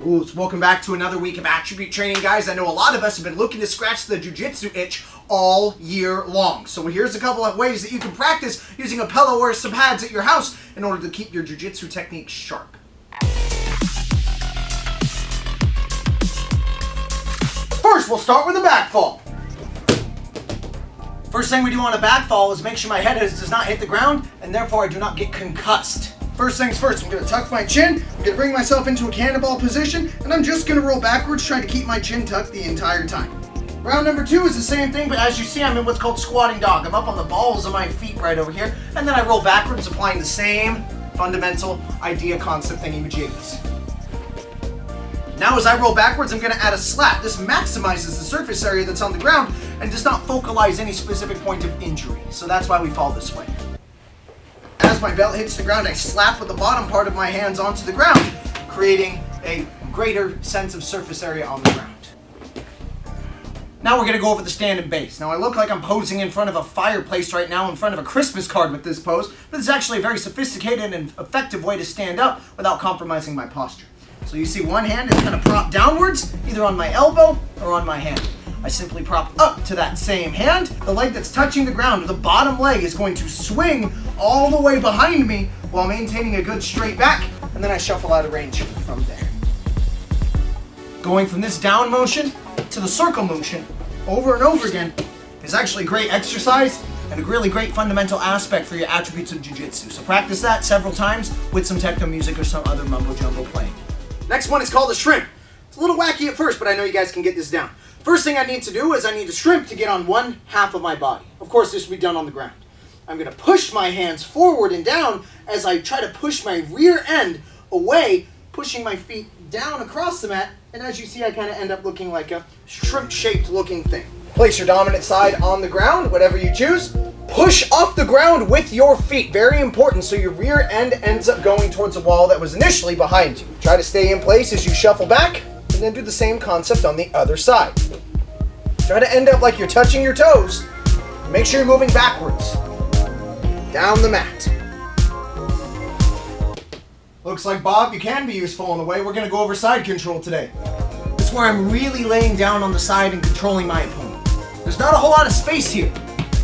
Ooh, so welcome back to another week of attribute training, guys. I know a lot of us have been looking to scratch the jiu-jitsu itch all year long. So here's a couple of ways that you can practice using a pillow or some pads at your house in order to keep your jiu-jitsu technique sharp. First, we'll start with a backfall. First thing we do on a backfall is make sure my head does not hit the ground, and therefore I do not get concussed. First things first, I'm going to tuck my chin, I'm going to bring myself into a cannonball position, and I'm just going to roll backwards, trying to keep my chin tucked the entire time. Round number 2 is the same thing, but as you see, I'm in what's called squatting dog. I'm up on the balls of my feet right over here, and then I roll backwards, applying the same fundamental idea, concept, thingy-majiggies. Now as I roll backwards, I'm going to add a slap. This maximizes the surface area that's on the ground and does not focalize any specific point of injury. So that's why we fall this way. As my belt hits the ground, I slap with the bottom part of my hands onto the ground, creating a greater sense of surface area on the ground. Now we're going to go over the stand and base. Now I look like I'm posing in front of a fireplace right now, in front of a Christmas card with this pose, but it's actually a very sophisticated and effective way to stand up without compromising my posture. So you see one hand is kind of propped downwards, either on my elbow or on my hand. I simply prop up to that same hand. The leg that's touching the ground, or the bottom leg, is going to swing all the way behind me while maintaining a good straight back, and then I shuffle out of range from there. Going from this down motion to the circle motion over and over again is actually a great exercise and a really great fundamental aspect for your attributes of jiu-jitsu. So practice that several times with some techno music or some other mumbo jumbo playing. Next one is called a shrimp. It's a little wacky at first, but I know you guys can get this down. First thing I need to do is I need a shrimp to get on one half of my body. Of course, this will be done on the ground. I'm going to push my hands forward and down as I try to push my rear end away, pushing my feet down across the mat, and as you see, I kind of end up looking like a shrimp-shaped looking thing. Place your dominant side on the ground, whatever you choose. Push off the ground with your feet, very important, so your rear end ends up going towards the wall that was initially behind you. Try to stay in place as you shuffle back, and then do the same concept on the other side. Try to end up like you're touching your toes. Make sure you're moving backwards, down the mat. Looks like, Bob, you can be useful in a way. We're going to go over side control today. This is where I'm really laying down on the side and controlling my opponent. There's not a whole lot of space here.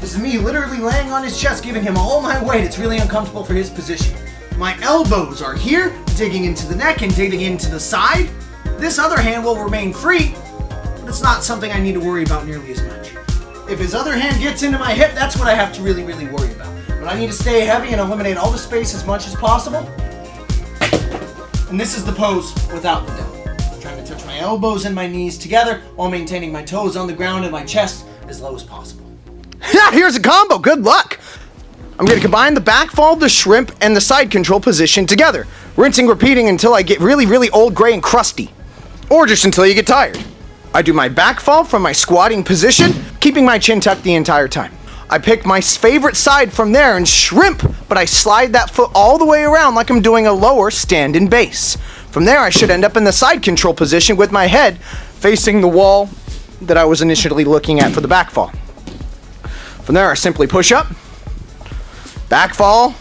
This is me literally laying on his chest, giving him all my weight. It's really uncomfortable for his position. My elbows are here, digging into the neck and digging into the side. This other hand will remain free, but it's not something I need to worry about nearly as much. If his other hand gets into my hip, that's what I have to really worry about. But I need to stay heavy and eliminate all the space as much as possible. And this is the pose without the depth. I'm trying to touch my elbows and my knees together while maintaining my toes on the ground and my chest as low as possible. Here's a combo. Good luck. I'm going to combine the backfall, the shrimp, and the side control position together. Rinsing, repeating until I get really old, gray, and crusty. Or just until you get tired. I do my backfall from my squatting position, keeping my chin tucked the entire time. I pick my favorite side from there and shrimp, but I slide that foot all the way around like I'm doing a lower stand and base. From there, I should end up in the side control position with my head facing the wall that I was initially looking at for the backfall. From there, I simply push up, backfall,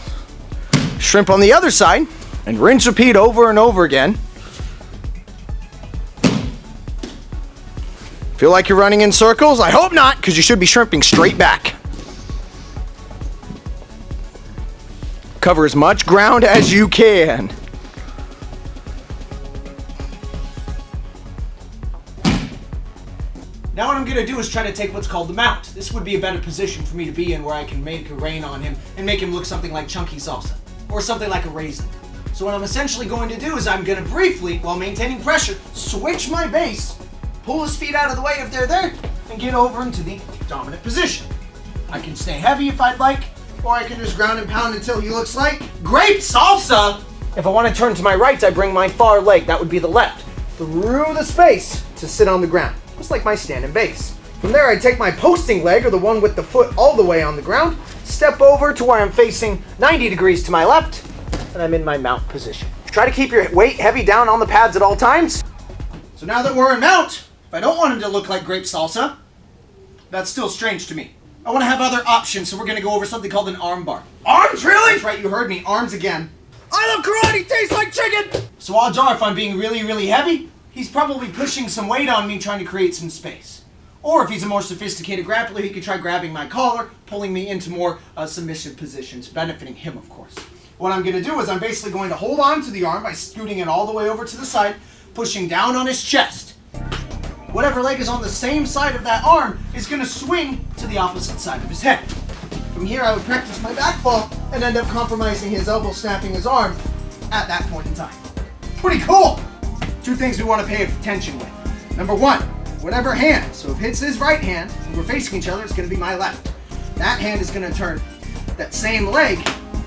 shrimp on the other side, and rinse, repeat over and over again. Feel like you're running in circles? I hope not, because you should be shrimping straight back. Cover as much ground as you can. Now what I'm going to do is try to take what's called the mount. This would be a better position for me to be in where I can make a rain on him and make him look something like chunky salsa or something like a raisin. So what I'm essentially going to do is I'm going to briefly, while maintaining pressure, switch my base, pull his feet out of the way if they're there, and get over into the dominant position. I can stay heavy if I'd like, or I can just ground and pound until he looks like grape salsa. If I want to turn to my right, I bring my far leg, that would be the left, through the space to sit on the ground, just like my stand and base. From there, I take my posting leg, or the one with the foot all the way on the ground, step over to where I'm facing 90 degrees to my left, and I'm in my mount position. Try to keep your weight heavy down on the pads at all times. So now that we're in mount, if I don't want him to look like grape salsa, that's still strange to me. I want to have other options, so we're going to go over something called an arm bar. Arms, really? That's right, you heard me. Arms again. I love karate, tastes like chicken! So odds are, if I'm being really heavy, he's probably pushing some weight on me, trying to create some space. Or if he's a more sophisticated grappler, he could try grabbing my collar, pulling me into more submissive positions, benefiting him, of course. What I'm going to do is I'm basically going to hold on to the arm by scooting it all the way over to the side, pushing down on his chest. Whatever leg is on the same side of that arm is going to swing to the opposite side of his head. From here, I would practice my backfall and end up compromising his elbow, snapping his arm at that point in time. Pretty cool! Two things we want to pay attention with. Number one, whatever hand. So if it's his right hand, and we're facing each other, it's going to be my left. That hand is going to turn. That same leg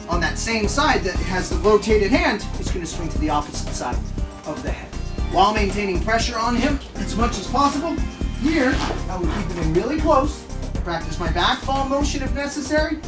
on that same side that has the rotated hand is going to swing to the opposite side of the head. While maintaining pressure on him as much as possible, here I would keep it in really close, practice my backfall motion if necessary.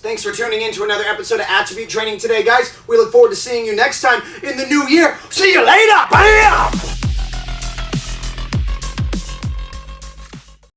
Thanks for tuning in to another episode of Attribute Training today, guys. We look forward to seeing you next time in the new year. See you later. Bam!